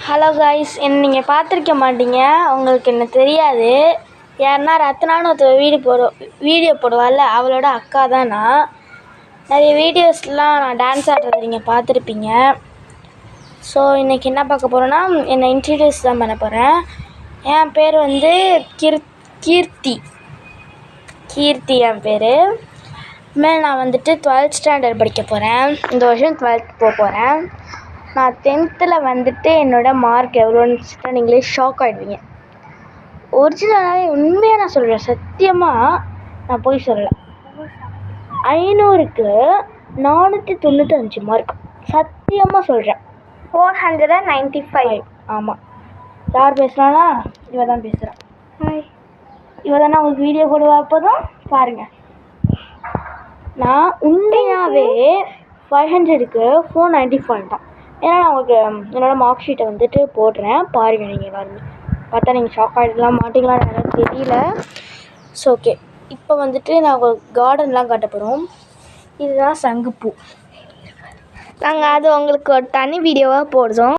Hello guys, என்ன நீங்கள் பார்த்துருக்க மாட்டீங்க, உங்களுக்கு என்ன தெரியாது. யாருன்னா ரத்னான்னு ஒருத்தர் வீடியோ போடுவாள்ல, அவளோட அக்கா தான் நான். நிறைய வீடியோஸ்லாம் நான் டான்ஸ் ஆடுறது நீங்கள் பார்த்துருப்பீங்க. ஸோ இன்றைக்கி என்ன பார்க்க போகிறோன்னா, என்னை இன்ட்ரடியூஸ் தான் பண்ண போகிறேன். என் பேர் வந்து கீர்த்தி என் பேர். இனிமேல் நான் வந்துட்டு 12th ஸ்டாண்டர்ட் படிக்க போகிறேன். இந்த வருஷம் 12th போக போகிறேன். நான் 10th வந்துட்டு என்னோடய மார்க் எவ்வளோன்னு வச்சுட்டா நீங்களே ஷாக் ஆகிடுவீங்க. ஒரிஜினலாகவே உண்மையாக நான் சொல்கிறேன், சத்தியமாக நான் போய் சொல்லலை. 500க்கு 495 மார்க், சத்தியமாக சொல்கிறேன். 495. ஆமாம். யார் பேசுகிறானா? இவ தான் பேசுகிறான். இவ தானே உங்களுக்கு வீடியோ போடுவா. அப்போதான் பாருங்கள், நான் உண்மையாகவே 500க்கு 495 தான். ஏன்னா நான் உங்களுக்கு என்னோடய மார்க் ஷீட்டை வந்துட்டு போடுறேன், பாருங்கள். நீங்கள் எல்லாருமே பார்த்தா நீங்கள் ஷாக் ஆகிடலாம் மாட்டிங்களான்னு எனக்கு தெரியல. ஸோ ஓகே, இப்போ வந்துட்டு நான் உங்களுக்கு கார்டன்லாம் காட்ட போகிறோம். இதுதான் சங்குப்பூ. நாங்கள் அது உங்களுக்கு ஒரு தனி வீடியோவாக போடுறோம்.